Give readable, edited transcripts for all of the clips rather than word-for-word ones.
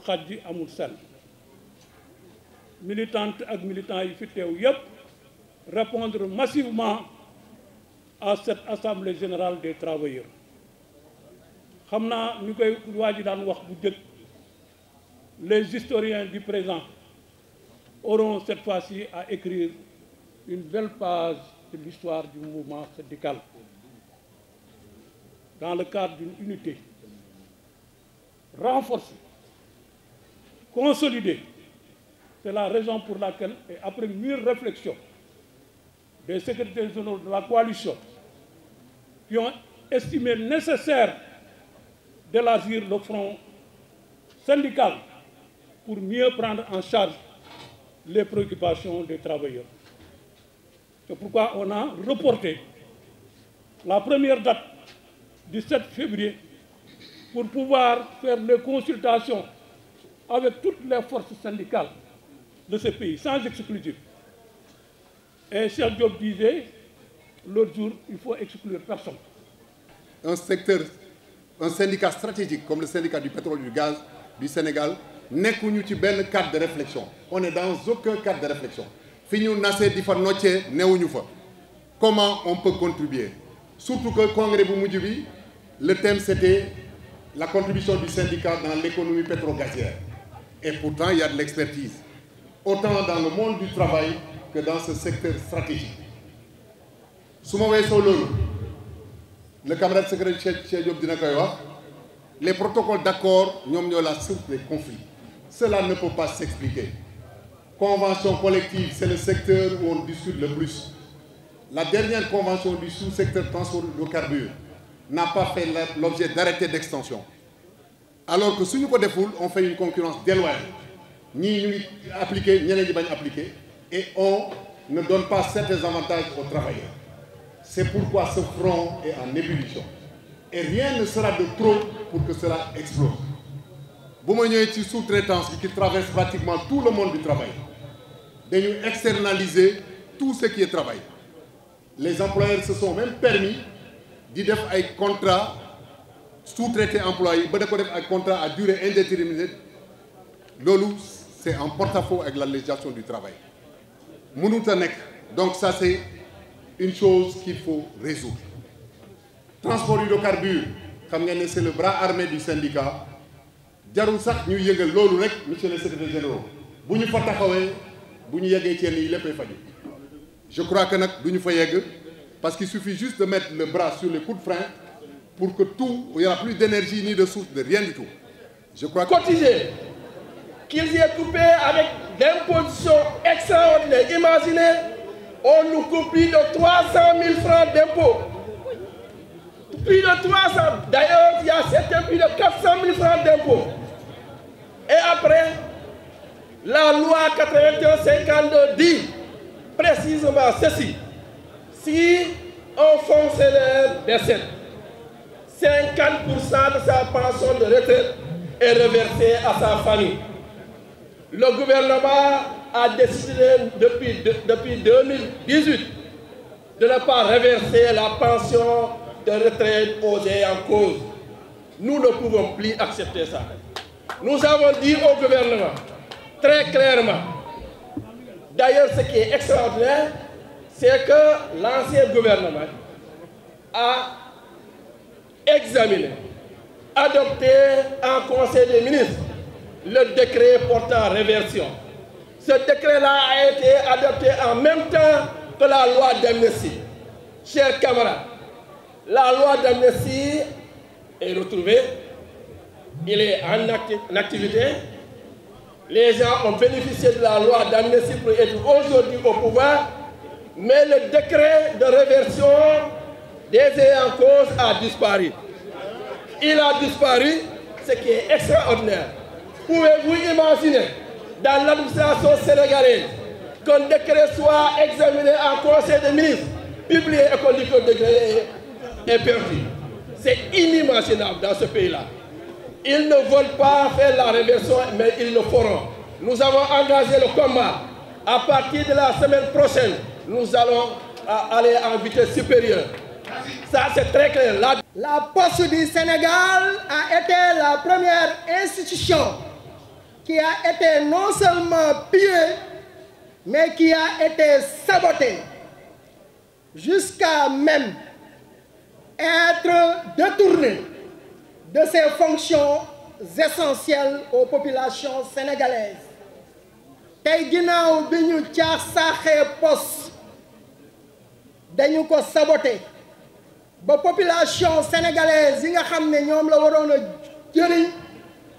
xajji amul sel militantes ak militants yi fi teew yépp répondre massivement à cette assemblée générale des travailleurs xam naa ñu koy waa ji daan wax bu jëkk les historiens du présent auront cette fois-ci à écrire une belle page de l'histoire du mouvement syndical dans le cadre d'une unité renforcée, consolidée. C'est la raison pour laquelle, et après mûre réflexion des secrétaires généraux de la coalition, qui ont estimé nécessaire d'élargir le front syndical pour mieux prendre en charge les préoccupations des travailleurs. C'est pourquoi on a reporté la première date du 7 février pour pouvoir faire les consultations avec toutes les forces syndicales de ce pays, sans exclusif. Et Cheikh Diop disait, l'autre jour, il faut exclure personne. Un syndicat stratégique comme le syndicat du pétrole et du gaz du Sénégal nekkuñu ci benn cadre de réflexion. On est dans aucun cadre de réflexion. Fi ñu nasee di fa noccee newuñu fa. Comment on peut contribuer? Surtout que congrès bu mujj bi, le thème c'était la contribution du syndicat dans l'économie pétro-gazière. Et pourtant, il y a de l'expertise, autant dans le monde du travail que dans ce secteur stratégique. Su ma weesoo loolu, le camarade secrétaire Cheikh Diop dina koy wax, les protocoles d'accord ñoom ñoo la source des conflits. Cela ne peut pas s'expliquer. Convention collective, c'est le secteur où on discute le plus. La dernière convention du sous-secteur transport de carburant n'a pas fait l'objet d'arrêtés d'extension. Alors que si nous on fait une concurrence déloyale. Ni nous appliquer, ni nous appliquer, et on ne donne pas certains avantages aux travailleurs. C'est pourquoi ce front est en ébullition. Et rien ne sera de trop pour que cela explose. Si vous avez une sous-traitance qui traverse pratiquement tout le monde du travail, de nous externaliser tout ce qui est travail. Les employeurs se sont même permis de faire un contrat sous-traité employé, un contrat à durée indéterminée. C'est en porte-à-faux avec la législation du travail. Donc ça, c'est une chose qu'il faut résoudre. Transport hydrocarbures, c'est le bras armé du syndicat. Monsieur le secrétaire général, je crois que nous ne faisons parce qu'il suffit juste de mettre le bras sur le coup de frein pour que tout, il n'y aura plus d'énergie ni de source, de rien du tout. Je crois que... Cotiser, qu'ils y aient coupé avec des impositions extraordinaires. Imaginez, on nous coupe plus de 300 000 francs d'impôts. Plus de 300. D'ailleurs, il y a certains plus de 400 000 francs d'impôts. Et après, la loi 81-52 dit précisément ceci. Si un fonctionnaire décède, 50% de sa pension de retraite est reversée à sa famille. Le gouvernement a décidé depuis 2018 de ne pas reverser la pension de retraite aux ayants cause. Nous ne pouvons plus accepter ça. Nous avons dit au gouvernement très clairement, d'ailleurs ce qui est extraordinaire, c'est que l'ancien gouvernement a examiné, adopté en Conseil des ministres le décret portant réversion. Ce décret-là a été adopté en même temps que la loi d'amnistie. Chers camarades, la loi d'amnistie est retrouvée, il est en activité. Les gens ont bénéficié de la loi d'amnistie pour être aujourd'hui au pouvoir, mais le décret de réversion des ayants cause a disparu. Il a disparu, ce qui est extraordinaire. Pouvez-vous imaginer, dans l'administration sénégalaise, qu'un décret soit examiné en Conseil des ministres, publié et qu'on dit que le décret est perdu? C'est inimaginable dans ce pays-là. Ils ne veulent pas faire la réversion, mais ils le feront. Nous avons engagé le combat. À partir de la semaine prochaine, nous allons aller en vitesse supérieure. Ça, c'est très clair. La Poste du Sénégal a été la première institution qui a été non seulement pillé, mais qui a été saboté, jusqu'à même être détourné de ses fonctions essentielles aux populations sénégalaises. tey ginnaaw bi ñu caax saaxee poste dañu ko saboté ba population sénégalaise yi nga xam ne ñoom la waroon a jëriñ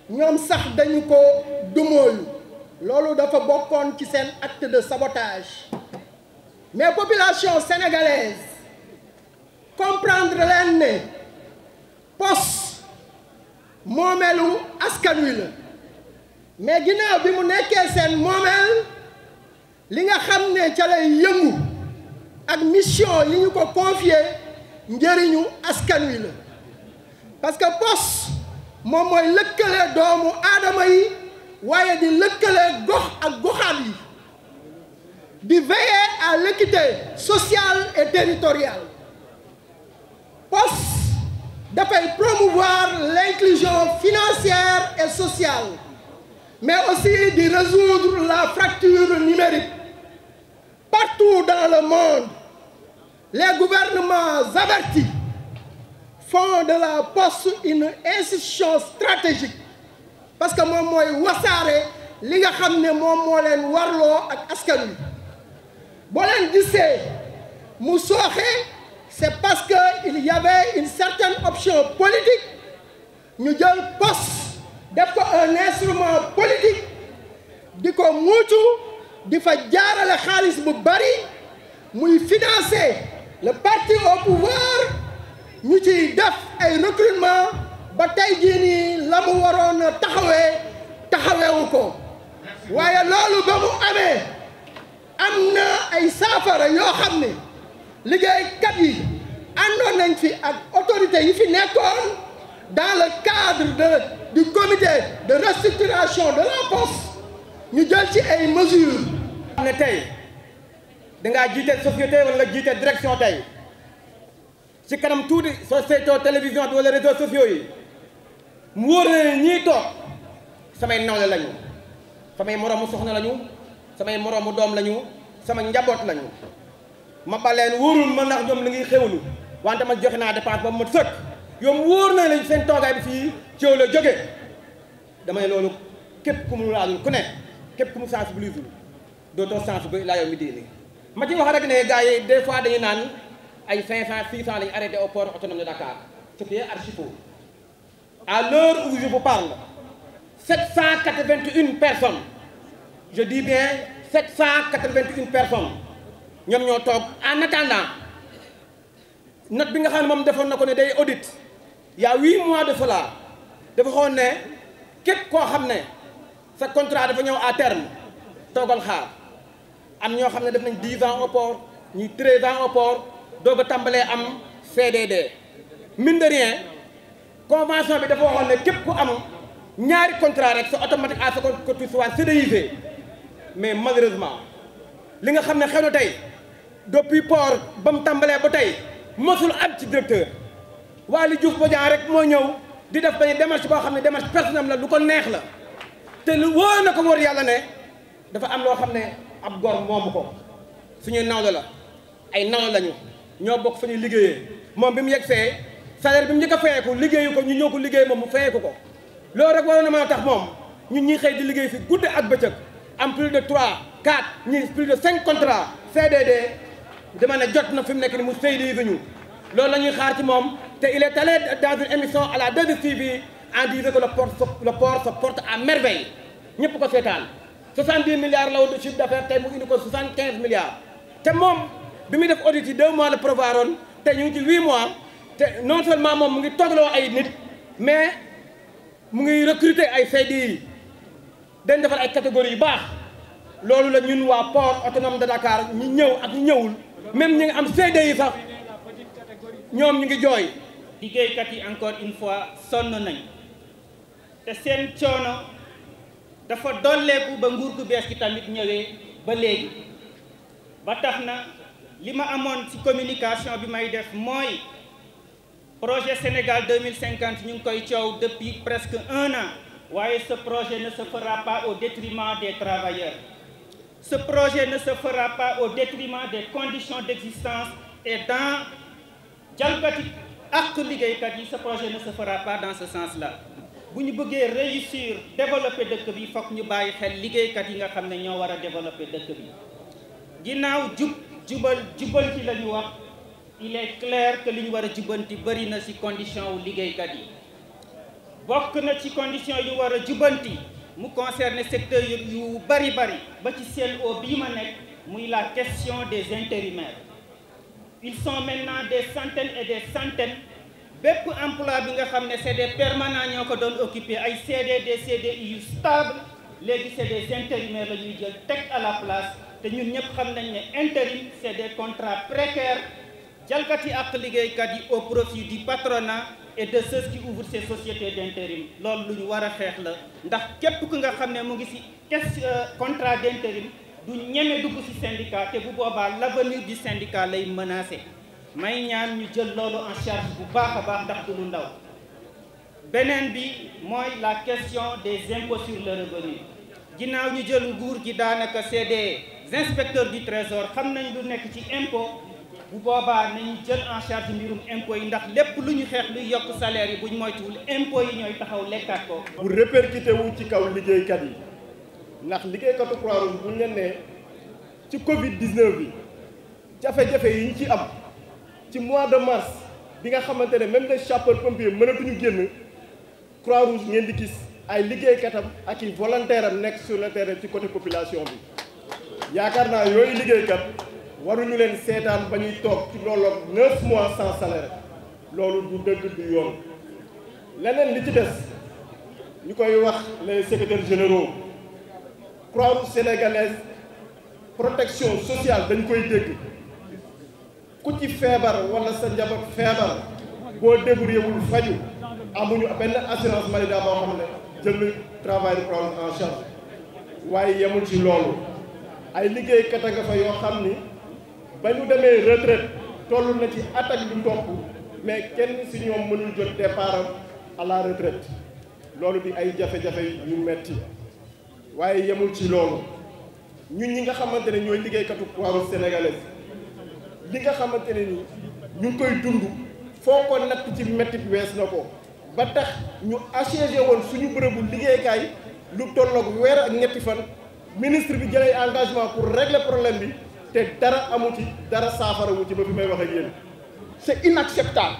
ñoom sax dañu ko dumóoyu loolu dafa bokkoon ci seen acte de sabotage. Mais population sénégalaise comprendre leen ne poste moomeelu askan wi la mais ginnaaw bi mu nekkee seen moomeel li nga xam ne ca lay yëngu ak mission yi ñu ko confié njëriñu askan wi la parce que poste moom mooy lëkkale doomu aadama yi waaye di lëkkale gox ak goxaat yi di veiller à l'équité sociale et territoriale. Poste dafay promouvoir l'inclusion financière et sociale, mais aussi de résoudre la fracture numérique. Partout dans le monde, les gouvernements avertis font de la Poste une institution stratégique parce que moom mooy wasaare li nga xam ne moom moo leen warloo ak askan wi. boo leen gisee mu sooxe c'est parce que il y avait une certaine option politique ñu jël poste def ko un instrument politique di ko muucu di fa jaarale xaalis bu bari muy financer le parti au pouvoir ñu ciy def ay recrutement ba tey jii nii la mu waroon a taxaweewu ko waaye loolu ba mu amee am na ay saafara yoo xam ne liggéeykat yi àndoon nañ fi ak autorités yi fi nekkoon dans le cadre du comité de restructuration de la Poste ñu jël ci ay mesures. xam ne tey dangaa jiite société wala jiite direction tey ci kanam tuuti soo seetoo télévision bi wala réseaux sociaux yi mu wóor na ñii toog samay nawle lañu samay moroomu soxna lañu. samay moroomu doom lañu sama njaboot lañu ma baleen wóorul ma ndax ñoom li ngi xewlu wante ma joxe naa dépense ba mu mat sëkk yow wóor na lañ seen toogaay bi fii ci yow la jóge damay loolu képp ku mu laalul ku ne képp ku mu sensibiliser dootoo sensibiliser laa yow mi diini ma ci wax rek ne gars yi des fois dañuy naan ay 500 600 lañu arrêté au port autonome de Dakar ce qui est archi faux. À l'heure où je vous parle 781 personnes, je dis bien 781 personnes ñoom ñoo toog en attendant note bi nga xam ne moom defoon na ko ne day audit il y a 8 mois de cela dafa xoon ne képp koo xam ne sa contrat dafa ñëw à terme toogal xaar am ñoo xam ne def nañ 10 ans au port ñuy 13 ans au port doog a tàmbalee am CDD mine de rien convention bi dafa waxoon ne képp ku am ñaari contrat rek c'est automatique à ce que tu sois CDIV mais malheureusement li nga xam ne xew na tey depuis port ba mu tàmbalee ba tey mosul am ci directeur Waly Diouf Bodian rek moo ñëw di def benn démarche boo xam ne démarche personnelle la lu ko neex la te lu wóor na ko wóor yàlla ne dafa am loo xam ne ab gor moomu ko suñuy nawle la ay nawle lañu ñoo bokk fa ñuy liggéeyee moom bi mu yegg see salaire bi mu njëkk a fayeeku liggéeyu ko ñu ñëw ko liggéey moom mu fayeeku ko loolu rek waroon na mën a tax moom ñun ñuy xëy di liggéey fi guddi ak bëccëg am plus de 3 4 ñi plus de 5 contrats CDD dama ne jot na fi mu nekk ni mu CDI ñu loolu la ñuy xaar ci moom te il est allé dans une émission à la 2STV en disant que le port se porte à merveille ñëpp ko seetaan 70 milliards la woon de chiffre d'affaires tey mu indi ko 75 milliards te moom bi muy def audit yi 2 mois la prévoir woon te ñu ngi ci 8 mois te non seulement moom mu ngi toogloo ay nit mais mu ngi recruter ay CDI dañ defal ay catégories yu baax loolu la ñun waa port autonome de Dakar ñu ñëw ak ñu ñëwul même ñi nga am CDI sax ñoom ñu ngi jooy. liggéeykat yi encore une fois sonn nañ te seen coono dafa dolleeku ba nguur gu bees gi tamit ñëwee ba léegi ba tax na li ma amoon ci communication bi may def mooy projet Sénégal 2050 ñu ngi koy coow depuis presque 1 an waaye ce projet ne se fera pas au détriment des travailleurs. Ce projet ne se fera pas au détriment des conditions d'existence et dans jalgati ak liggéeykat yi, ce projet ne se fera pas dans ce sens-là. bu ñu bëggee réussir développer dëkk bi fokk ñu bàyyi xel liggéeykat yi nga xam ne ñoo war a développer dëkk bi ginnaaw jubal ci la ñu wax. Il est clair que li ñu war a jubanti bëri na ci condition wu liggéeykat yi bokk na ci condition yu war a jubanti mu concerne secteur yu bari ba ci CLO bii ma nekk muy la question des intérimaires. Ils sont maintenant des centaines et des centaines bépp emploi bi nga xam ne c'est des permanents ñoo ko doon occupé ay CDD CDI yu stable léegi c'est des intérimaires la ñuy jël teg à la place te ñun ñëpp xam nañ ne intérim c'est des contrats précaires jalgati ak liggéeykat yi au profit du patronat et de ceux qui ouvrent ces sociétés d'intérim loolu lu ñu war a xeex la ndax képp ku nga xam ne mu ngi ci contrat d'intérim du ñeme dugg ci syndicat te bu boobaa l'avenir du syndicat lay menacé may ñaan ñu jël loolu en charge bu baax a baax ndax du lu ndaw. beneen bi mooy la question des impôts sur le revenu ginnaaw ñu jël nguur gi daanaka c'est des inspecteurs du trésor xam nañ lu nekk ci impôt bu boobaa nañu jël en charge mbirum impôt yi ndax lépp lu ñu xeex luy yokk salaire yi buñ moytuwul impôt yi ñooy taxaw lekkaat ko. bu répercuté wu ci kaw liggéeykat yi ndax liggéeykatu Croix-Rouge bu ñu leen nee ci Covid 19 bi jafe-jafe yi ñu ci am ci mois de mars bi nga xamante ne même les sapeurs pompiers mënatuñu génn Croix-Rouge ngeen di gis ay liggéeykatam ak i volontaire am nekk sur le terrain ci côté population bi yaakaar naa yooyu liggéeykat. waruñu leen seetaan ba ñuy toog ci loolu 9 mois sans salaire loolu du dëgg du yoon leneen li ci des ñu koy wax les secrétaires généraux Croix-Rouge sénégalaise protection sociale dañ koy dégg ku ci feebar wala sa njaboot feebar boo débrouillé wul faju amuñu benn assurance maladie boo xam ne jël na travail de Croix-Rouge en charge waaye yemul ci loolu ay liggéeykat a nga fa yoo xam ni ba ñu demee retraite toll na ci attaque lu topp mais kenn si ñoom mënul jot départ à la retraite loolu di ay jafe-jafe yu metti waaye yemul ci loolu ñun ñi nga xamante ne ñooy liggéeykatu Croix-Rouge sénégalaise li nga xamante ne ni ñu ngi koy dund foo ko natt ci métti bi wees na ko ba tax ñu assiégé woon suñu bërëbu liggéeykaay lu tolloog weer ak ñetti fan ministre bi jëlee engagement pour régler problème bi te dara amu ci dara saafara wu ci ba fi may wax ak yéen. C'est inacceptable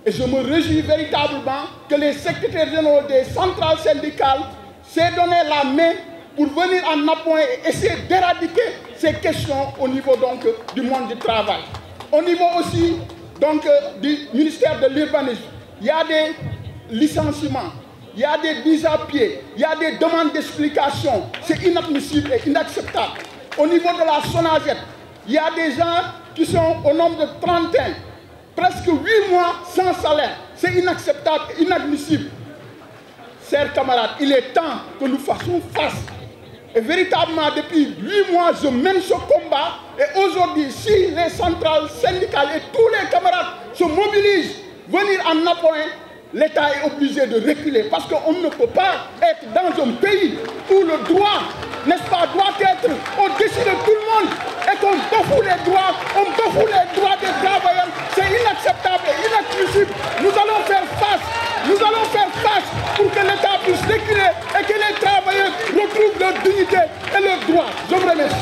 et je me réjouis véritablement que les secrétaires généraux des centrales syndicales s'aient donné la main pour venir en appoint et essayer d'éradiquer ces questions au niveau donc du monde du travail. Au niveau aussi donc du ministère de l'urbanisme, il y a des licenciements, il y a des mises à pied, il y a des demandes d'explication. C'est inadmissible et inacceptable. Au niveau de la SONAGED, il y a des gens qui sont au nombre de 31, presque 8 mois sans salaire. C'est inacceptable et inadmissible. Chers camarades, il est temps que nous fassions face. Et véritablement, depuis 8 mois, je mène ce combat. Et aujourd'hui, si les centrales syndicales et tous les camarades se mobilisent, venir en appoint, l'État est obligé de reculer. Parce qu'on ne peut pas être dans un pays où le droit, n'est-ce pas, doit être au-dessus de tout le monde. Et qu'on bafoue les droits, on bafoue les droits des travailleurs. C'est inacceptable et inadmissible. Nous allons faire face. Nous allons faire face pour que l'État puisse reculer et que les travailleurs retrouvent leur dignité et leurs droits. Je vous remercie.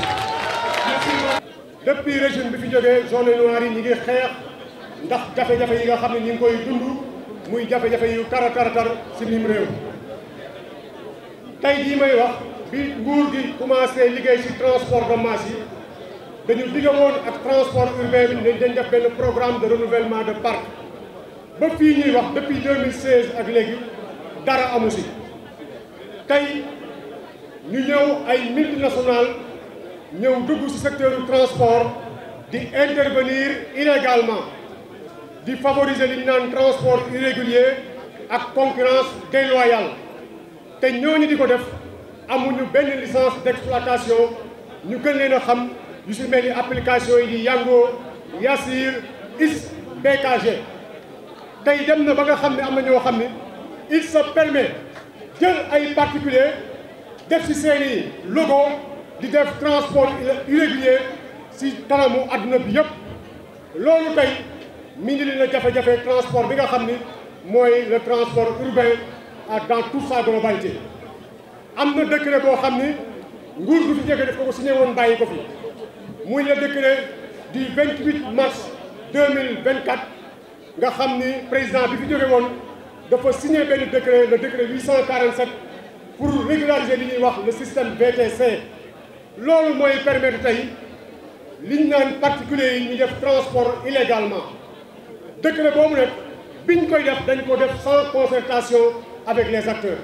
Depuis le régime bi fi jógee zone noire yi ñi ngi xeex ndax jafe-jafe yi nga xam ne ñi ngi koy dund muy jafe-jafe yu tar ci mim réew. Tey jii may wax bi nguur gi commencé liggéey ci transport de masse yi dañu digga woon ak transport urbain bi dañ def benn programme de renouvellement de parc. ba fii ñuy wax depuis 2016 ak léegi dara amu si tey ñu ñëw ay multinationales ñëw dugg ci secteur du transport di intervenir illégalement di favoriser li ñu naan transport irrégulier ak concurrence déloyale te ñooñu di ko def amuñu benn licence d'exploitation ñu gën leen a xam yu si mel ni application yi di Yango Yassir IS BKG. tey dem na ba nga xam ne am na ñoo xam ne il se permet jël ay particulier def ci seeni logo di def transport irrégulier ci kanamu adduna bi yëpp loolu tey mi ngi leen a jafe-jafe transport bi nga xam ni mooy le transport urbain dans toute sa globalité. am na décret boo xam ni nguur gu fi jóge def ko signé woon bàyyi ko fi muy le décret du 28 mars 2024 nga xam ni président bi fi jóge woon dafa signé benn décret le décret 847 pour régulariser li ñuy wax le système VTC. loolu mooy permettre tey li ñu naan particuliers yi ñu def transport illégalement décret boobu nag biñ koy def dañ ko def sans concertation avec les acteurs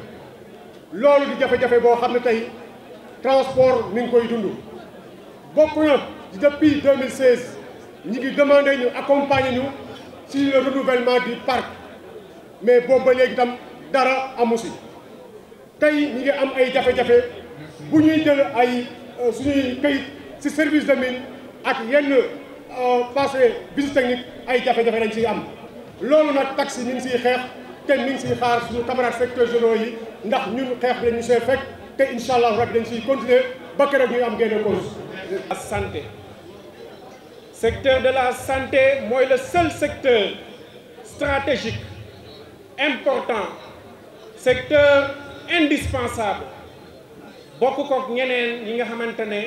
loolu di jafe-jafe boo xam ne tey transport mi ngi koy dund. bokk na depuis 2016 ñi ngi demandé ñu accompagner ñu ci le renouvellement du parc mais boobu ba léegi tam dara amu si tey ñi ngi am ay jafe-jafe bu ñuy jël ay suñuy këyit ci service de mine ak yenn passé visite technique ay jafe-jafe lañ ciy am. loolu nag taxi mi ngi siy xeex te mi ngi siy xaar suñu camarades secteurs généraux yi ndax ñun xeex bi dañu see fekk te incha allah rabbi dañ siy continuer ba keroog ñuy am gain de cause. La santé secteur de la santé mooy le seul secteur stratégique important secteur indispensable bokk kook ñeneen ñi nga xamante ne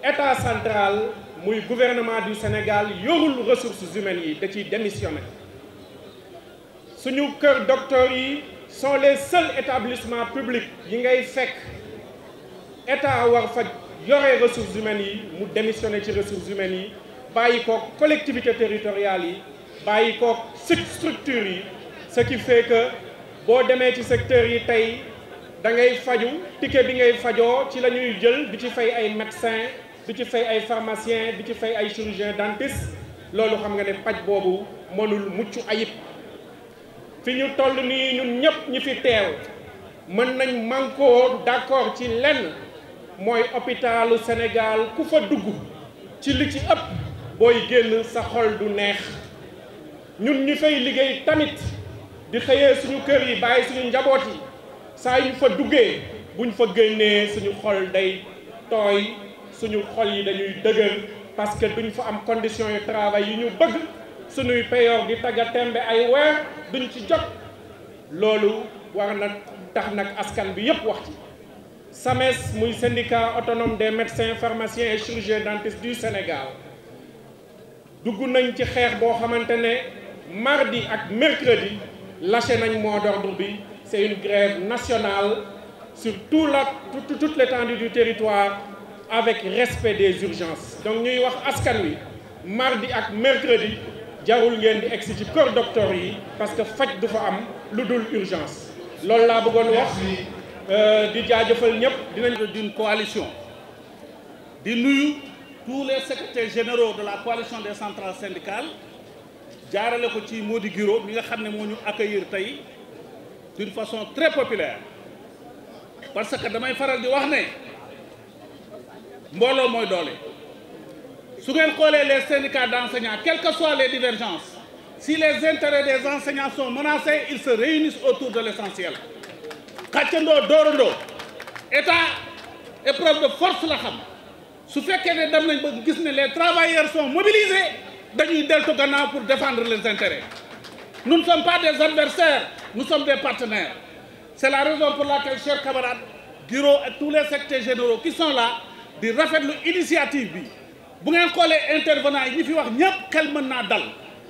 état central muy gouvernement du Sénégal yorul ressources humaines yi da ciy démissionné. suñu kër docteur yi sont les seuls établissements publics yi ngay fekk état war fa yore ressources humaines yi mu démissionné ci ressources humaines yi bàyyi ko collectivités territoriales yi bàyyi ko structures yi ce qui fait que boo demee ci secteur yi tey da ngay faju ticket bi ngay fajoo ci la ñuy jël di ci fay ay médecins di ci fay ay pharmaciens di ci fay ay chirurgiens dentistes loolu xam nga ne paj boobu mënul mucc ayib. fi ñu toll nii ñun ñëpp ñi fi teew mën nañ mànkoo d'accord ci lenn mooy hôpitalu Sénégal ku fa dugg ci li ci ëpp booy génn sa xol du neex. ñun ñi fay liggéey tamit di xëyee suñu kër yi bàyyi suñu njaboot yi saa yu fa duggee buñ fa génnee suñu xol day tooy suñu xol yi dañuy dëgër parce que duñ fa am conditions yu travail yi ñu bëgg suñuy payoor di tagga tembe ay weer duñ ci jot. loolu war na tax nag askan bi yëpp wax ci. SAMES muy syndicat autonome des médecins pharmaciens et chirurgiens dentistes du Sénégal dugg nañ ci xeex boo xamante ne mardi ak mercredi lâché nañ mot d'ordre bi. C'est une grève nationale sur toute l'étendue du territoire avec respect des urgences. Donc ñuy wax askan wi mardi ak mercredi jarul ngeen di egsi ci kër docteur yi parce que faj du fa am lu dul urgence. loolu laa bëggoon wax di jaajëfal ñëpp dinañ d'une coalition di nuyu tous les secrétaires généraux de la coalition des centrales syndicales jaarale ko ci Mody Guiro mi nga xam ne moo ñu accueillir tey d'une façon très populaire parce que damay faral di wax ne mbooloo mooy doole su ngeen xoolee les syndicats d'enseignants quelles que soient les divergences si les intérêts des enseignants sont menacés ils se réunissent autour de l'essentiel xàccandoo doorandoo état épreuve de force la xam su fekkee ne dem nañ ba gis ne les travailleurs sont mobilisés dañuy deltu gannaaw pour défendre les intérêts. Nous ne sommes pas des adversaires, nous sommes des partenaires. C'est la raison pour laquelle, chers camarades, Guiro et tous les secrétaires généraux qui sont là, di rafetlu initiative bi. Bu ngeen xoolee intervenants yi ñi fi wax ñëpp xel mën naa dal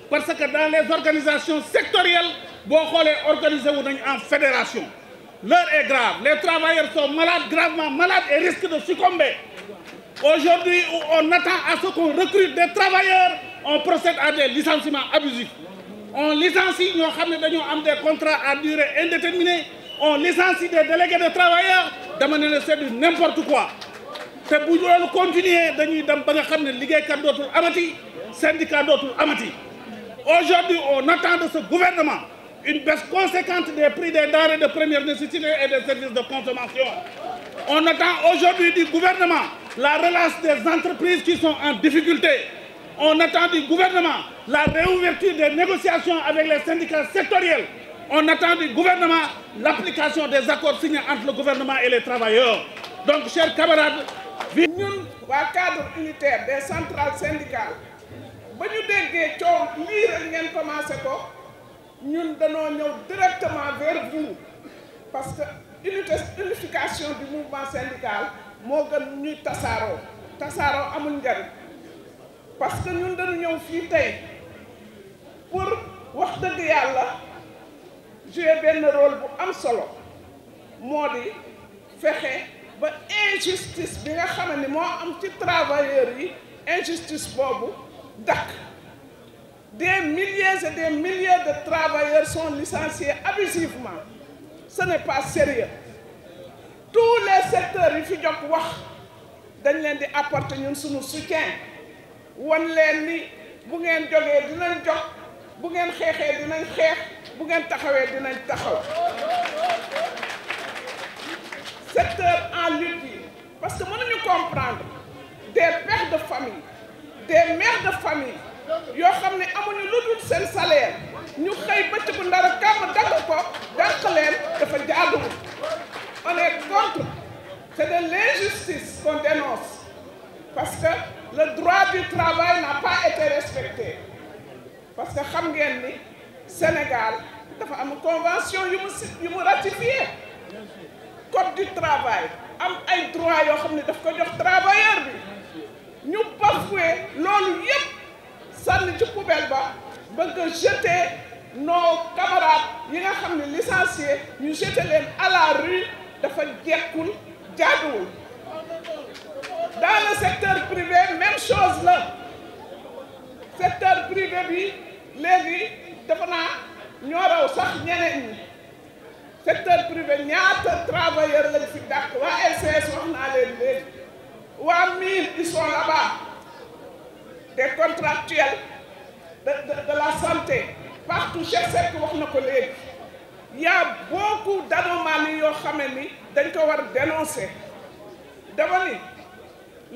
parce que dans les organisations sectorielles boo xoolee organisé wu nañ en fédération. L'heure est grave, les travailleurs sont malades, gravement malades et risquent de succomber. Aujourd'hui où on attend à ce qu'on recrute des travailleurs, on procède à des licenciements abusifs. On licencie ñoo xam ne dañoo am des contrats à durée indéterminée, on licencie des délégués de travailleurs dama ne c'est du n'importe quoi te bu loolu continuer dañuy dem ba nga xam ne liggéeykat dootul amati syndicat dootul amati. Aujourd'hui on attend de ce gouvernement une baisse conséquente des prix des denrées de première nécessité et des services de consommation. On attend aujourd'hui du gouvernement la relance des entreprises qui sont en difficulté. On attend du gouvernement la réouverture des négociations avec les syndicats sectoriels On attend du gouvernement l'application des accords signés entre le gouvernement et les travailleurs. Donc, chers camarades, ñun waa cadre unitaire des centrales syndicales ba ñu déggee coow lii rek ngeen commencé ko ñun dañoo ñëw directement vers vous parce que unification du mouvement syndical moo gën ñuy tasaaroo amul njariñ parce que ñun dañu ñëw fii tey pour wax dëgg yàlla jouer benn rôle bu am solo moo di fexe ba injustice bi nga xam ne moo am ci travailleurs yi injustice boobu dakk. Des milliers et des milliers de travailleurs sont licenciés abusivement. Ce n'est pas sérieux. Tous les secteurs yi fi jot wax dañ leen di apporter ñun suñu soutien wan leen ni bu ngeen jógee dinañ jóg bu ngeen xeexee dinañ xeex bu ngeen taxawee dinañ taxaw. Secteur en lutte yi parce que mënuñu comprendre des pères de famille des mères de famille yoo xam ne amuñu lu dul seen salaire ñu xëy bëccëgu ndara kàmm dagg ko dàq leen dafa jaaduwul. On est contre. C'est de l'injustice qu'on dénonce parce que le droit du travail n'a pas été respecté parce que xam ngeen ni Sénégal dafa am convention yu mu ratifié code du travail am ay droits yoo xam ne daf ko jox travailleur bi ñu bafoué loolu yépp sànni ci poubelle ba bëgg a jeter nos camarades yi nga xam ne licenciés ñu jeter leen à la rue dafa jekkul jaaduwul. Dans le secteur privé même chose la secteur privé bi léegi dafa naa ñoo raw sax ñeneen ñi secteur privé ñaata travailleurs lañ fi dàq waa LCS wax naa leen léegi waa mine ils sont là-bas des contractuels de la santé partout Cheikh Seck wax na ko léegi y a beaucoup d'anomalies yoo xam ne ni dañ ko war dénoncer dama ni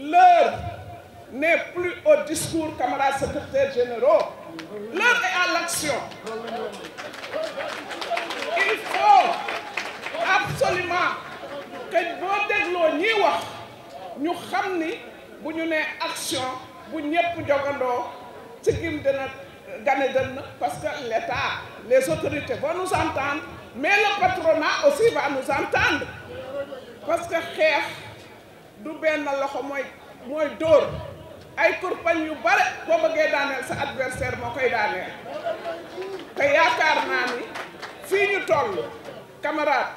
l'heure n'est plus au discours camarades secrétaires généraux l'heure est à l'action. Il faut absolument que boo dégloo ñiy wax ñu xam ni bu ñu nee action bu ñëpp jogandoo ci gim dina gane dënn parce que l'État les autorités vont nous entendre mais le patronat aussi va nous entendre parce que xeex du benn loxo mooy dóor ay kurpañ yu bare boo bëggee daaneel sa adversaire moo koy daaneel te yaakaar naa ni fii ñu toll camarade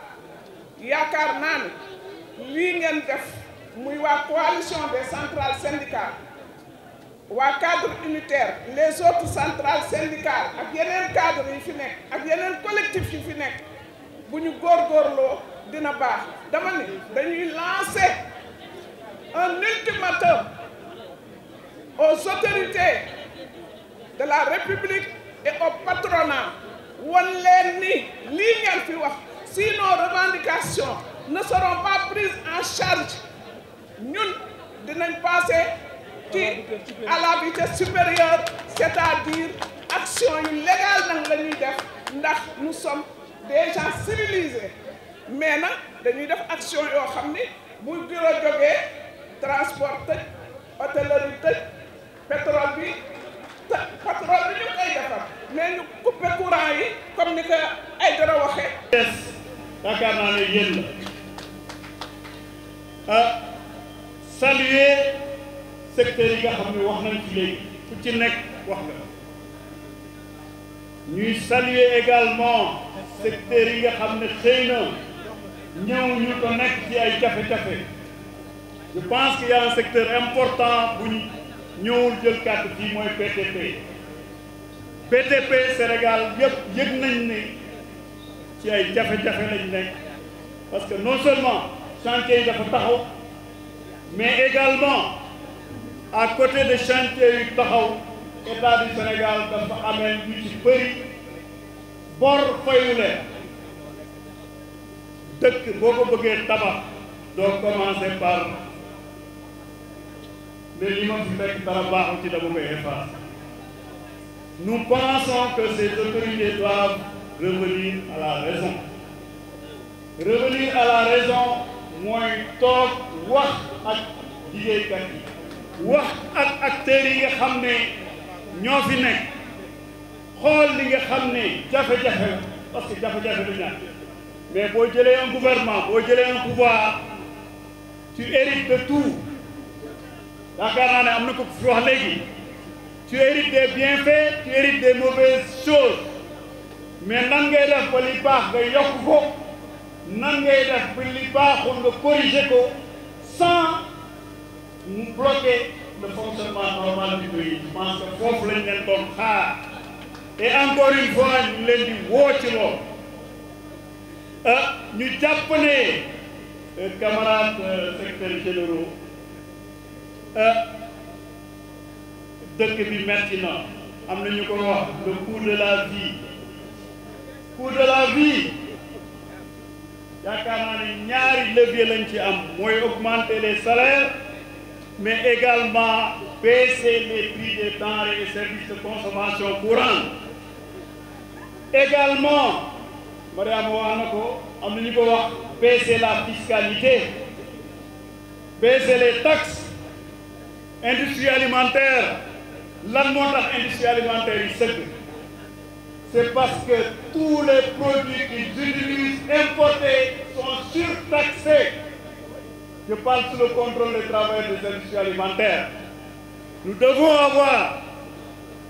yaakaar naa ni lii ngeen def muy waa coalition des centrales syndicales waa cadre unitaire les autres centrales syndicales ak yeneen cadre yi fi nekk ak yeneen collectif yi fi nekk bu ñu góorgóorloo dina baax dama ni dañuy lancer un ultimatum aux autorités de la République et au patronat won leen ni lii ngeen fi wax si nos revendications ne seront pas prises en charge ñun dinañ passer à la vitesse supérieure c'est-à-dire action yu légale nag la ñuy def ndax nous sommes des gens civilisés mais nag dañuy def action yoo xam ni bu bureau jógee transport tëj hôtellerie tëj pétrole bi ñu koy defar mais ñu couper courant yi comme ni ko ay dara waxee. yaakaar naa ne yéen la saluer secteur yi nga xam ne wax nañ ci léegi ku ci nekk wax nga ñuy saluer également secteur yi nga xam ne xëy na ñëw ñu ko nekk ci ay jafe-jafe je pense qu'il y a un secteur important bu ñu ñëwul jël kàddu fii mooy BTP Sénégal yëpp yëg nañ ne ci ay jafe-jafe lañ nekk parce que non seulement chantier yi dafa taxaw mais également à côté de chantier yu taxaw état du Sénégal dafa amee ñu ci bëri bor fayu leen dëkk boo ko bëggee tabax doo commencer par mais li ma fi fekk dara baaxu ci dama koy effacer. Nous pensons que ces autorités doivent revenir à la raison. Revenir à la raison mooy toog wax ak liggéeykat yi wax ak acteurs yi nga xam ne ñoo fi nekk xool li nga xam ne jafe-jafe la parce que jafe-jafe du ñàkk mais boo jëlee un gouvernement boo jëlee un pouvoir tu hérites de tout yaakaar naa ne am na ko fi wax léegi tu hérites des bienfaits tu hérites des mauvaises choses mais nan ngay def ba li baax nga yokk ko nan ngay def ba li baaxul nga corriger ko sans bloquer le fonctionnement normal du pays. Je pense que foofu lañ leen doon xaar et encore une fois ñu leen di woo ci loolu ñu jàpp ne camarades secrétaires généraux dëkk bi metti na am na ñu ko wax le coût de la vie coût de la vie yaakaar naa ne ñaari levier lañ ci am mooy augmenter les salaires mais également baisser les prix des denrées et services de consommation courante également Mariama wax na ko am na ñu ko wax baisser la fiscalité baisser les taxes industrie alimentaire lan moo tax industrie alimentaire yi sëgg c'est parce que tous les produits qu'ils utilisent importés sont surtaxés. Je parle sous le contrôle des travailleurs des industries alimentaires. Nous devons avoir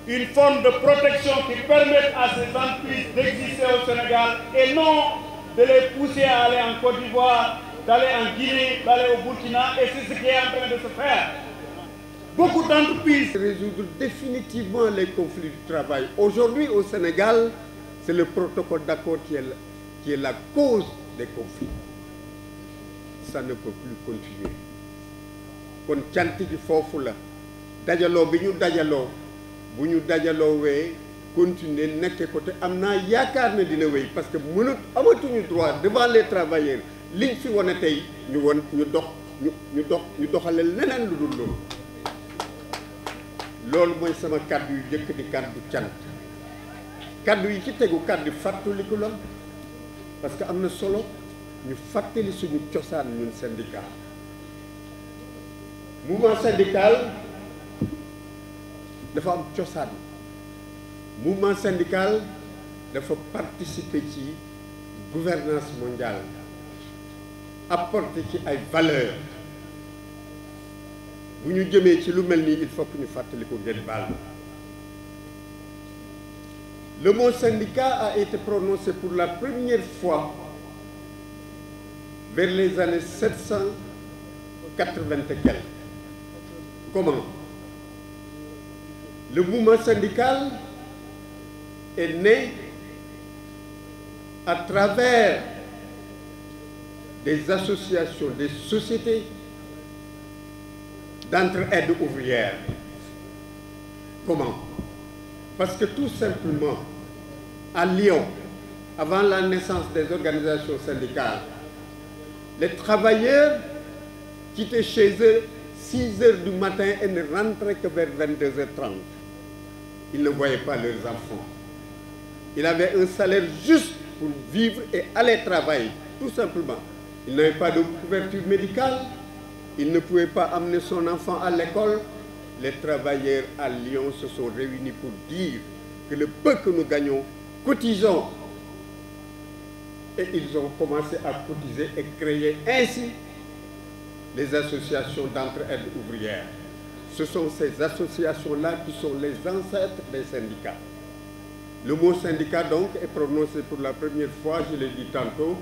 une forme de protection qui permette à ces entreprises d'exister au Sénégal et non de les pousser à aller en Côte d'Ivoire, d'aller en Guinée, d'aller au Burkina, et c'est ce qui est en train de se faire. Beaucoup d'entreprises résoudre définitivement les conflits du travail. Aujourd'hui au Sénégal, c'est le protocole d'accord qui est la cause des conflits. Ça ne peut plus continuer. Kon cant gi foofu la dajaloo bi ñu dajaloo bu ñu dajaloo wee continuer nekke ko te am naa yaakaar ne dina wéy parce que amatuñu droit devant les travailleurs liñ fi wane tey ñu doxale leneen lu dul loolu. loolu mooy sama kàddu yu jëkk di kàddu cant kàddu yi ci tegu kàddu fàttaliku la parce que am na solo ñu fàttali suñu cosaan ñun syndicat mouvement syndical dafa am cosaan mouvement syndical dafa participer ci gouvernance mondiale apporter ci ay valeurs bu ñu jëmee ci lu mel nii il faut que ñu fàttali ko ngeen baal ma. Le mot syndicat a été prononcé pour la première fois vers les années 780 et quelques. Comment? Le mouvement syndical est né à travers des associations, des sociétés d'entraide ouvrière. Comment? Parce que tout simplement, à Lyon, avant la naissance des organisations syndicales, les travailleurs quittaient chez eux 6 heures du matin et ne rentraient que vers 22h30. Ils ne voyaient pas leurs enfants. Ils avaient un salaire juste pour vivre et aller travailler, tout simplement. Ils n'avaient pas de couverture médicale. Ils ne pouvaient pas amener son enfant à l'école. Les travailleurs à Lyon se sont réunis pour dire que le peu que nous gagnons, cotisons. Et ils ont commencé à cotiser et créer ainsi les associations d'entraide ouvrière. Ce sont ces associations-là qui sont les ancêtres des syndicats. Le mot syndicat donc est prononcé pour la première fois, je l'ai dit tantôt.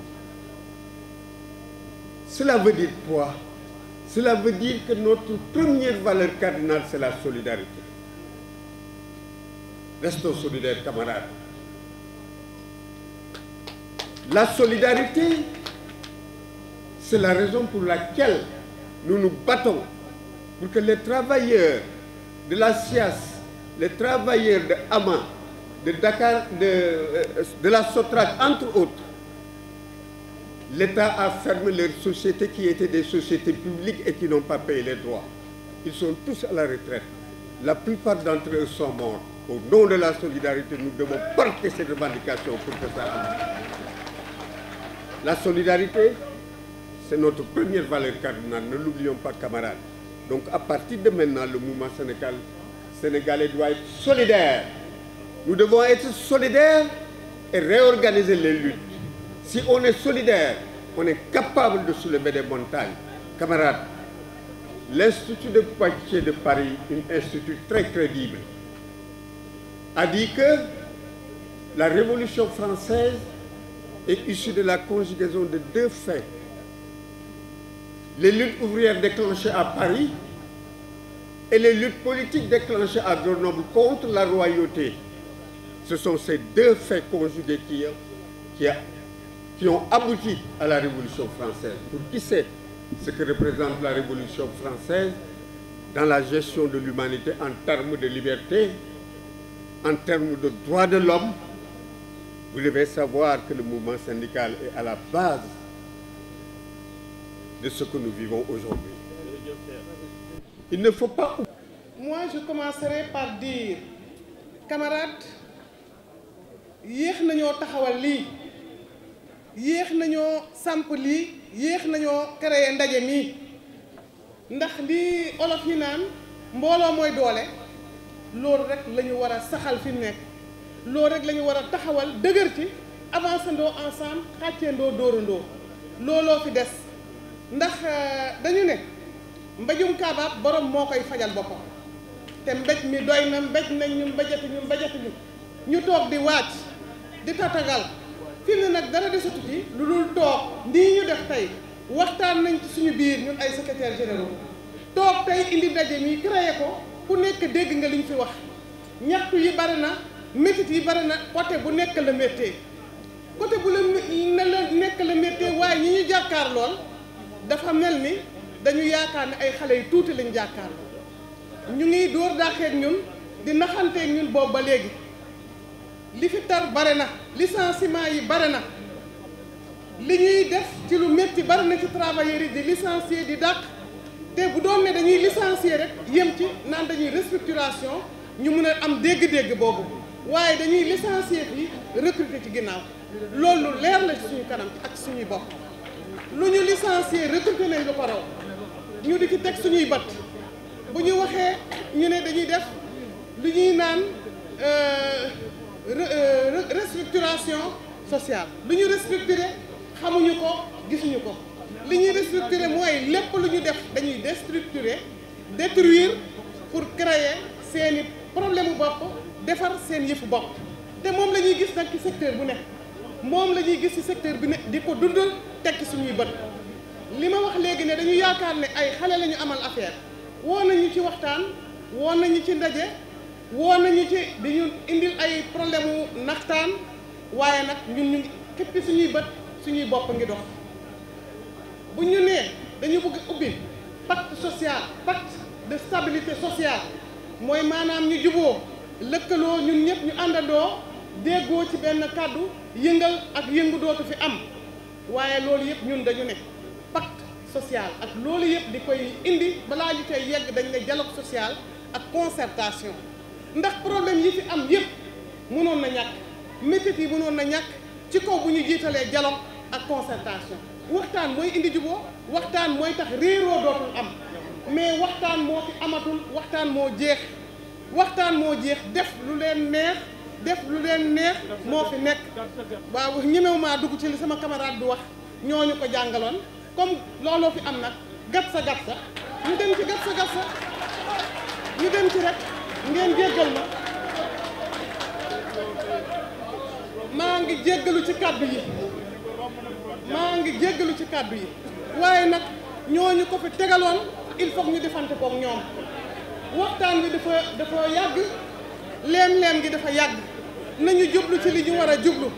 Cela veut dire quoi? Cela veut dire que notre première valeur cardinale, c'est la solidarité. Restons solidaires, camarades. La solidarité, c'est la raison pour laquelle nous nous battons pour que les travailleurs de la SIAS, les travailleurs de Hama, de Dakar, de la Sotrac, entre autres, l'État a fermé leurs sociétés qui étaient des sociétés publiques et qui n'ont pas payé les droits. Ils sont tous à la retraite. La plupart d'entre eux sont morts. Au nom de la solidarité, nous devons porter ces revendications pour que ça arrive. La solidarité, c'est notre première valeur cardinale, ne l'oublions pas, camarades. Donc à partir de maintenant, le mouvement sénégalais doit être solidaire. Nous devons être solidaires et réorganiser les luttes. Si on est solidaire, on est capable de soulever des montagnes. Camarades, l'Institut de Poitiers de Paris, un institut très crédible, a dit que la Révolution française est issue de la conjugaison de deux faits. Les luttes ouvrières déclenchées à Paris et les luttes politiques déclenchées à Grenoble contre la royauté. Ce sont ces deux faits conjugués qui ont abouti à la Révolution française. Pour qui sait ce que représente la Révolution française dans la gestion de l'humanité en termes de liberté, en termes de droits de l'homme, vous devez savoir que le mouvement syndical est à la base de ce que nous vivons aujourd'hui. Il ne faut pas... Moi, je commencerai par dire, camarades, yéex nañoo taxawal lii yéex nañoo samp lii yéex nañoo créer ndaje mi ndax lii olof yi naan mbooloo mooy doole loolu rek la ñu war a saxal fi mu nekk loolu rek la ñu war a taxawal dëgër ci avancandoo ensemble xàcceendoo dóorandoo looloo fi des ndax dañu ne mbéjum kaabaab borom moo koy fajal boppam te mbéj mi doy na mbéj nañ ñu mbéjati ñu toog di wàcc di tatagal fi mu ne nag dara desatu ci lu dul toog nii ñu def tey waxtaan nañ ci suñu biir ñun ay secrétaires généraux toog tey indi ndaje mi créé ko ku nekk dégg nga li ñu fi wax ñaxtu yi bari na métit yi bari na côté bu nekk la méttee côté bu la nekk la méttee waaye ñi ñu jàkkaar lool dafa mel ni dañu yaakaar ne ay xale yu tuuti lañu jàkkaar lool ñu ngi dóor dàqeeg ñun di naxanteeg ñun boobu ba léegi li fi tar bare na licenciement yi bare na li ñuy def ci lu métti bare na ci travailleurs yi di licencier di dàq te bu doon ne dañuy licencier rek yem ci naan dañuy restructuration ñu mun a am dégg-dégg boobu waaye dañuy licencier fii recruter ci ginnaaw loolu leer la ci suñu kanam ak suñuy bopp lu ñu licencier recruter nañ lu ko raw ñu di ci teg suñuy bët bu ñu waxee ñu ne dañuy def lu ñuy naan restructuration sociale lu ñu restructurer xamuñu ko gisuñu ko li ñuy restructurer mooy lépp lu ñu def dañuy déstructurer détruire pour créer seeni problème bu bopp defar seen yëfu bopp te moom la ñuy gis nag ci secteur bu nekk moom la ñuy gis ci secteur bi ne di ko dundal tekki suñuy bët li ma wax léegi ne dañu yaakaar ne ay xale la ñu amal affaire woo nañu ci waxtaan woo nañu ci ndaje woo nañu ci di ñu indil ay problème wu naxtaan waaye nag ñun ñu xippi suñuy bët suñuy bopp ngi dox bu ñu nee dañu bëgg ubbi pacte social pacte de stabilité sociale mooy maanaam ñu juboo lëkkaloo ñun ñëpp ñu àndandoo déggoo ci benn kàddu yëngal ak yëngu dootu fi am waaye loolu yëpp ñun dañu ne pacte social ak loolu yëpp di koy indi balaa ñu koy yegg dañ ne dialogue social ak concertation ndax problème yi fi am yëpp mënoon na ñàkk métit yi mënoon na ñàkk ci kaw bu ñu jiitalee dialogue ak concertation waxtaan mooy indi juboo waxtaan mooy tax réeroo dootul am mais waxtaan moo fi amatul waxtaan moo jeex def lu leen neex moo fi nekk waaw ñemewu maa dugg ci li sama camarade bi wax ñooñu ko jàngaloon comme looloo fi am nag gat sa ñu dem ci gat sa ñu dem ci rek ngeen jéggal maa ngi jéggalu ci kàddu yi waaye nag ñooñu ko fi tegaloon il faut ñu defante kook ñoom waxtaan bi dafa yàgg leem-leem gi dafa yàgg nañu jublu ci li ñu war a jublu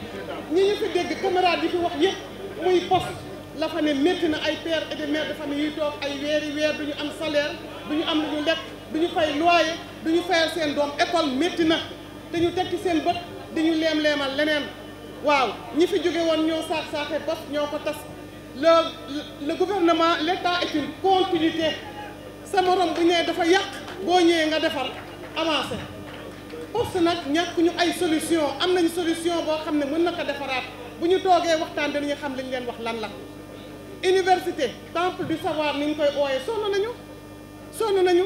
ñi ñu fi dégg camarades yi fi wax yëpp muy poste la fa ne métti na ay pères et mères de famille yuy toog ay weeri weer du ñu am salaire du ñu am lu ñu lekk du ñu fay loyer du ñu fayal seen doom école métti na te ñu teg ci seen bët di ñu leem-leemal leneen waaw ñi fi jóge woon ñoo saax-saaxee poste ñoo ko tas le gouvernement l'État est une continuité sa morom bu ñëwee dafa yàq boo ñëwee nga defar avancé poste nag ñàkk ñu ay solution am nañ solution boo xam ne mën na ko defaraat bu ñu toogee waxtaan dañuy xam li ñu leen wax lan la. université temple du savoir ni ñu koy ooyee sonn nañu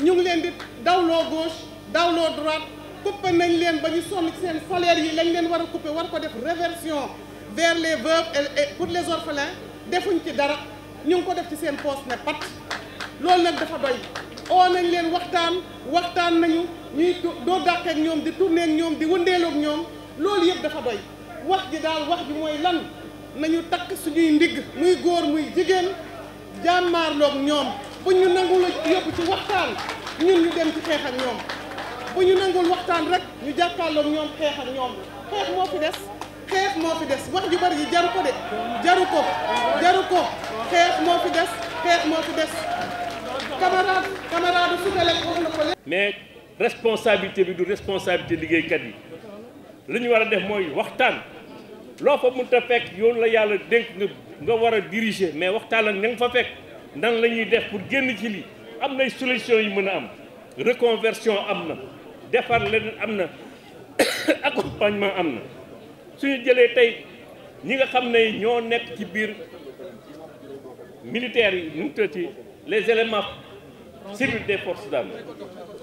ñu ngi leen di dawloo gauche dawloo droite coupé nañ leen ba ñu sonn ci seen salaire yi lañ leen war a coupé war ko def réversion vers les veuves et pour les orphelins defuñ ci dara ñu ngi ko def ci seen poste ne pat loolu nag dafa doy oo nañ leen waxtaan nañu ñuy doo dàqeek ñoom di tourner ak ñoom di wëndeeloog ñoom loolu yëpp dafa doy wax ji daal wax ji mooy lan nañu takk suñuy ndigg muy góor muy jigéen jàmmaarloog ñoom bu ñu nangul yóbbu ci waxtaan ñun ñu dem ci xeex ak ñoom bu ñu nangul waxtaan rek ñu jàkkaarloog ñoom xeex ak ñoom xeex moo fi des wax ju bari yi jaru ko xeex moo fi des camarade Soutelek wax na ko léegi. mais responsabilité bi du responsabilité liggéeykat yi li ñu war a def mooy waxtaan loo fa mënut a fekk yoon la yàlla dénk nga war a diriger mais waxtaan ak ña nga fa fekk nan la ñuy def pour génn ci lii am nay solution yi mën a am reconversion am na defar leneen am na accompagnement am na suñu jëlee tey ñi nga xam ne ñoo nekk ci biir militaires yi ñu ngi ci les éléments civils des forces d'armée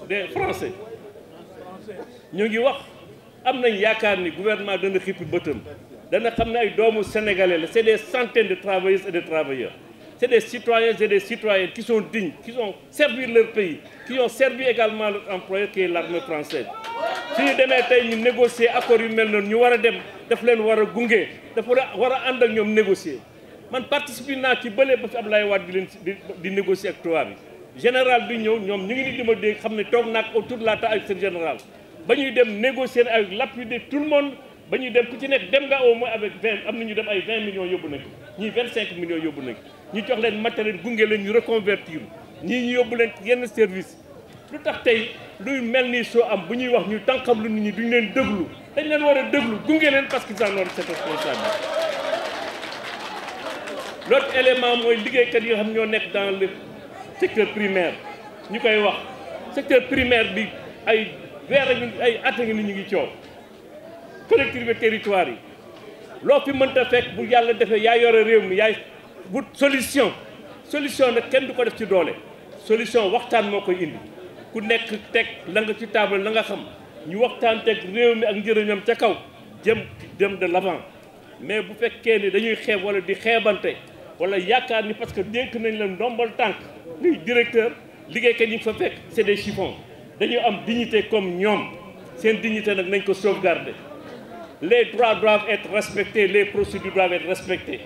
des français ñu ngi wax am nañ yaakaar ni gouvernement dana xippi bëtam dana xam ne ay doomu sénégalais la c'est des centaines de travailleuses et de travailleurs c'est des citoyens et des citoyennes qui sont dignes qui ont servi leur pays qui ont servi également leur employeur qui est l'armée française suñu demee tey ñu négocier accords yu mel noonu ñu war a dem daf leen war a gunge dafa war a ànd ak ñoom négocier man participer naa ci bële ba fi Abdoulaye Wade di leen di négocier ak tubaab bi général bi ñëw ñoom ñu ngi ni di ma dégg xam ne toog naag autour de la table avec seen général ba ñuy dem négocier avec l'appui de tout le monde ba ñuy dem ku ci nekk dem nga au moins avec 20 am na ñu dem ay 20 millions yóbbu nañ ko ñii 25 millions yóbbu nañ ko ñu jox leen matériel gunge leen ñu reconvertir ñii ñu yóbbu leen yenn service lu tax tey luy mel nii soo am bu ñuy wax ñu tànqam lu nit ñi duñ leen déglu dañ leen war a déglu gunge leen parce qu'ils en ont cette responsabilité. L'autre élément mooy liggéeykat yi nga xam ñoo nekk dans le secteur primaire ñu koy wax secteur primaire bi ay weer ay at a ngi ni ñu ngi coow collectivité territoire yi loo fi mënta fekk bu yàlla defee yaa yore réew mi yaay wut solution nag kenn du ko def ci doole solution waxtaan moo koy indi ku nekk teg la nga ci table la nga xam ñu waxtaan teg réew mi ak njëriñam ca kaw jëm de l'avant mais bu fekkee ni dañuy xeeb wala di xeebante wala yaakaar ni parce que dénk nañ leen ndombal tànk luy directeur liggéeykat yi fa fekk c'est des chiffons dañu am dignité comme ñoom seen dignité nag nañ ko sauvegarder les droits doivent être respectés les procédures doivent être respectées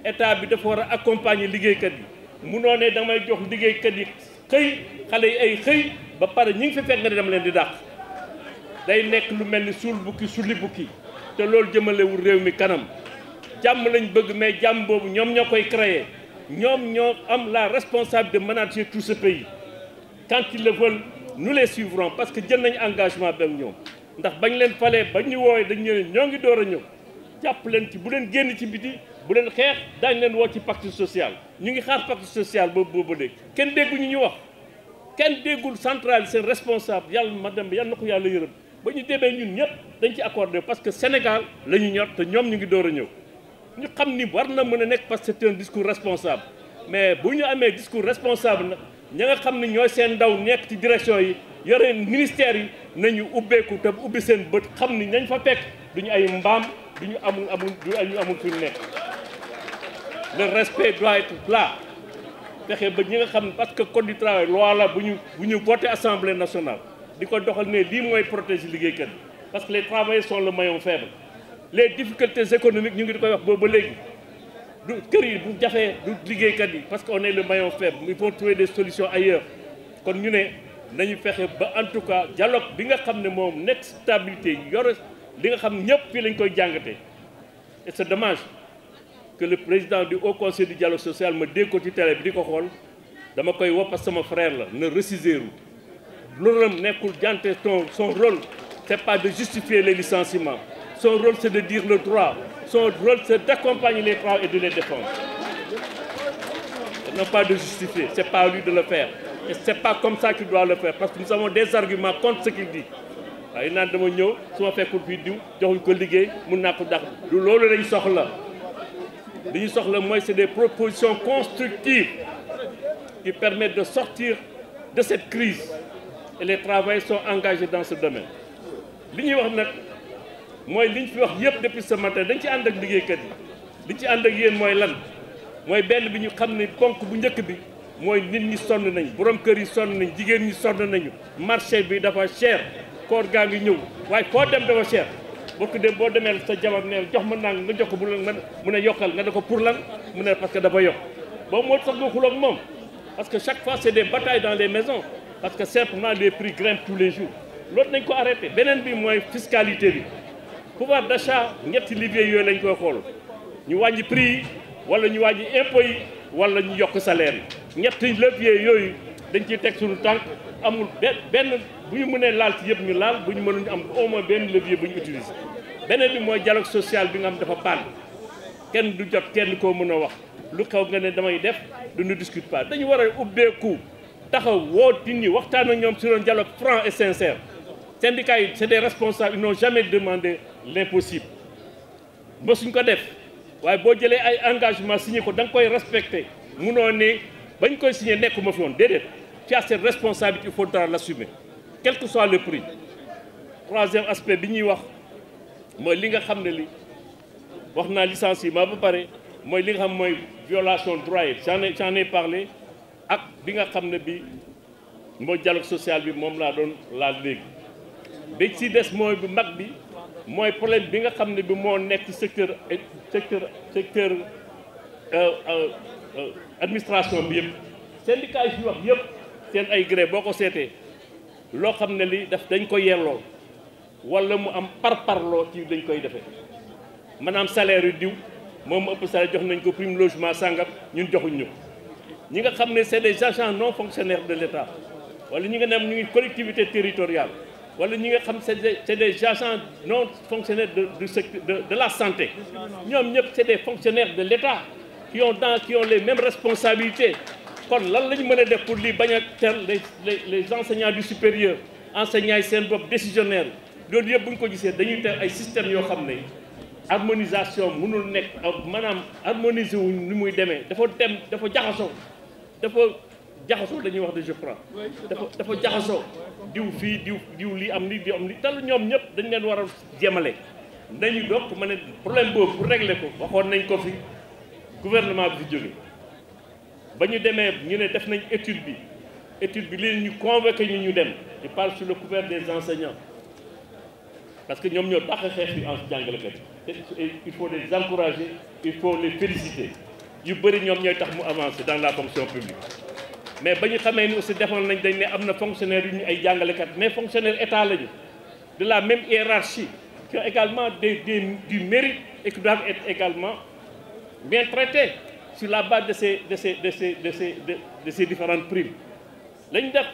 état bi dafa war a accompagner liggéeykat yi munoo ne damay jox liggéeykat yi xëy xale yi ay xëy ba pare ñi ngi fi fekk nga ne dama leen di dàq day nekk lu mel ni suul bukki sulli bukki te loolu jëmalewul réew mi kanam jàmm lañ bëgg mais jàmm boobu ñoom ñoo koy créer ñoom ñoo am la responsabilité de manager tout ce pays quand ils le veulent nous les suivrons parce que jël nañ engagement beeg ñoom ndax bañ leen falee bañ ñu woowee dañ ñëw ñoo ngi door a ñëw jàpp leen ci bu leen génn ci biti bu leen xeex daañ leen woo ci pacte social ñu ngi xaar pacte social boobu ba léegi kenn dégguñu ñu wax kenn déggul centrale seen responsable yàlla ma dem ba yàlla na ko yàlla yërëm ba ñu demee ñun ñëpp dañ ci accordé parce que Sénégal la ñu ñor te ñoom ñu ngi door a ñëw ñu xam ni war na mën a nekk parce que c'est un discours responsable mais bu ñu amee discours responsable nag ña nga xam ne ñooy seen ndaw nekk ci direction yi yore ministères yi nañu ubbeeku te ubbi seen bët xam ni nañ fa fekk duñu ay mbaam duñu amul fi ñu nekk le respect doit être là fexe ba ñi nga xam ne parce que code du travail loi la bu ñu voté assemblée nationale di ko doxal ne lii mooy protéger liggéeykat yi parce que les travailleurs sont le maillon faible les difficultés économiques ñu ngi di koy wax boobu ba léegi du kër yi du jafee du liggéeykat yi parce que on est le maillon faible il faut trouver des solutions ailleurs kon ñu ne nañu fexe ba en tout cas dialogue bi nga xam ne moom nekk stabilité yore li nga xam ne ñëpp fii lañ koy jàngatee et c'est dommage que le président du Haut Conseil du dialogue social ma dégg ko ci télé bi di ko xool dama koy woo parce que sama frère la na reciséru loolu nekkul jante son rôle c'est pas de justifier les licenciements son rôle c'est de dire le droit son rôle c'est d'accompagner les travailleurs et de les défendre non pas de justifier c'est pas à lui de le faire Et c'est pas comme ça qu'il doit le faire, parce que nous avons des arguments contre ce qu'il dit. waaye naan dama ñëw su ma fekkul fii diw joxuñ ko liggéey mun naa ko dàq du loolu lañ soxla li ñu soxla mooy c'est des propositions constructives qui permettent de sortir de cette crise et les travailleurs sont engagés dans ce domaine. li ñuy wax nag mooy li ñu fi wax yëpp depuis ce matin dañ ci ànd ak liggéeykat yi li ci ànd ak yéen mooy lan mooy benn bi ñu xam ne ponk bu njëkk bi mooy nit ñi sonn nañ borom kër yi sonn nañ jigéen ñi sonn nañu marché bi dafa cher. koor gaa ngi ñëw waaye foo dem dafa cher bokk dem boo demee sa jabar ne jox ma nang nga jox ko mu ne yokkal nga ne ko pour lan mu ne parce que dafa yokk boobu moo tax nga xuloo ak moom parce que chaque fois c'est des batailles dans les maisons parce que simplement les prix grimpent tous les jours loolu nañ ko arrêté beneen bi mooy fiscalité bi pouvoir d'achat ñetti leviers yooyu lañ koy xool ñu wàññi prix yi wala ñu wàññi impôts yi wala ñu yokk salaire yi ñetti leviers yooyu dañ ciy teg suñu tànk amul benn bu ñu mënee laal ci yëpp ñu laal bu ñu mënuñu am au moins benn levier bu ñu utiliser beneen bi mooy dialogue social bi nga xam dafa panne kenn du jot kenn koo mën a wax lu xew nga ne damay def du ñu discute pas dañu war a ubbeeku taxaw woo nit ñi waxtaan ak ñoom sur un dialogue franc et sincère syndicats yi c'est des responsables ils n'ont jamais demandé l'impossible mosuñ ko def waaye boo jëlee ay engagement signé ko da nga koy respecté munoo ne bañ koy signé nekkuma fi woon déedéet tu as cette responsabilité il faudra l'assumer quel que soit le prix. Troisième aspect bi ñuy wax mooy li nga xam ne li wax naa licenciement ba pare mooy li nga xam mooy violation droit yi j'en ai parlé ak bi nga xam ne bi mooy dialogue social bi moom laa doon laal léegi bi ci des mooy bu mag bi mooy problème bi nga xam ne bi moo nekk ci secteur administration bi yëpp syndicat yi fi wax yëpp seen ay gré boo ko seetee loo xam ne li daf dañ ko yelloo wala mu am parparloo ci dañ koy defee maanaam salaire yu diw moom ëpp salaire jox nañ ko prime logement sàngam ñun joxuñ ñu ñi nga xam ne c'est des agents non fonctionnaires de l'État wala ñi nga ne ñu ngi collectivité territoriale wala ñi nga xam c'est des agents non fonctionnaires du secteur de la santé ñoom ñëpp c'est des fonctionnaires de l'État qui ont les mêmes responsabilités kon lan la ñu mën a def pour lii bañ a tel les enseignants du supérieur enseignants yi seen bopp décisionnaire loolu yëpp bu ñu ko gisee dañuy teg ay systèmes yoo xam ne harmonisation mënul nekk maanaam harmoniser wu ni muy demee dafa jaxasoo dañuy wax de je crois dafa jaxasoo diw fii diw lii am lii am lii tal ñoom ñëpp dañ leen war a jemale nañu donc ma ne problème boobu pour régler ko waxoon nañ ko fi gouvernement bi fi jóge ba ñu demee ñu ne def nañ étude bi leen ñu convoqué ñu dem je parle sur le couvert des enseignants parce que ñoom ñoo dàq xeex bi en jàngalekat il faut les encourager il faut les féliciter yu bëri ñoom ñooy tax mu avancer dans la fonction publique mais ba ñu xamee ni aussi defoon nañ dañ ne am na fonctionnaires yu ñu ay jàngalekat mais fonctionnaire état lañu de la même hiérarchie qui ont également du mérite et qui doivent être également bien traités sur la base de ces différentes primes lañ def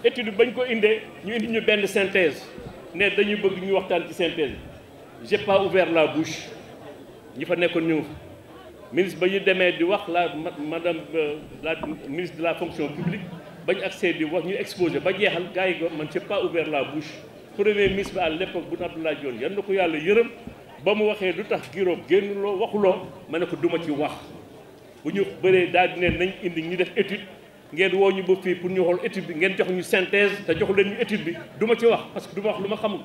étude bañ ko indee ñu indi ñu benn synthèse ne dañu bëgg ñu waxtaan ci synthèse j'ai pas ouvert la bouche ñi fa nekkoon ñëw ministre ba ñu demee di wax madame la ministre de la fonction publique bañ accès di wax ñu exposé ba jeexal gars yi man j'ai pas ouvert la bouche premier ministre bi à l'époque bu Abdoulaye Dione yan na ko yàlla yërëm ba mu waxee lu tax giróom génnuloo waxuloo ma ne ko duma ci wax bu ñu bëree daal di ne nañ indi ñu def étude ngeen woo ñu ba fii pour ñu xool étude bi ngeen jox ñu synthèse te joxu leen ñu étude bi du ma ci wax parce que du ma wax lu ma xamul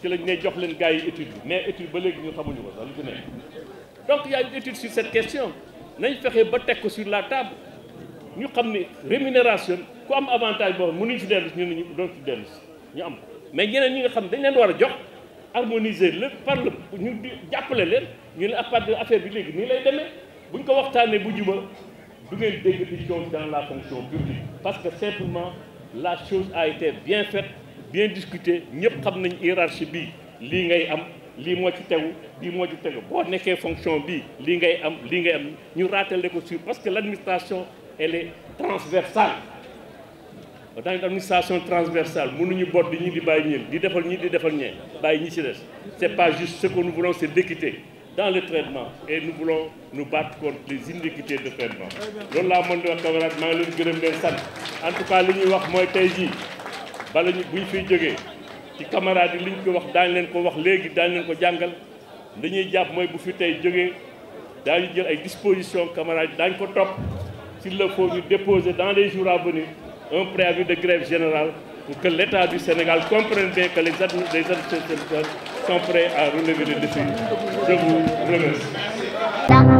ci lañ ne jox leen gars yi étude bi mais étude ba léegi ñu xamuñu ko sax lu ci nekk donc il y a une étude sur cette question nañ fexe ba teg ko sur la table ñu xam ne rémunération ku am avantage boobu mënuñ ci dellu si ñu ne ñu doon ci dellu si ñu am mais ñeneen ñi nga xam dañ leen war a jox harmoniser le par le ñu jàppale leen ñu ne à part de affaire bi léegi nii lay demee buñ ko waxtaanee bu juba du ngeen dégg di chose dans la fonction publique parce que simplement la chose a été bien faite bien discutée ñëpp xam nañ hiérarchie bi lii ngay am lii moo ci tegu lii moo ci tegu boo nekkee fonction bi lii ngay am ñu raatale ko sur parce que l'administration elle est transversale dans une administration transversale mënuñu boot di ñi di bàyyi ñeen di defal ñi di defal ñee bàyyi ñi ci des c'est pas juste ce que nous voulons c'est l'équité dans le traitement et nous voulons nous battre contre les inéquités de traitement loolu laa mën di wax camarade maa ngi leen gërëm leen sant en tout cas li ñuy wax mooy tey jii bala ñu bu ñu fiy jógee ci camarades yi li ñu ko wax daañu leen ko wax léegi daañu leen ko jàngal dañuy jàpp mooy bu fi tey jógee daañu jël ay dispositions camarades yi daañu ko topp s'il le faut ñu déposer dans les jours à venir un préavis de grève générale pour que l'État du Sénégal comprenne bien que les administrateurs sont prêts à relever le défi. Je vous remercie.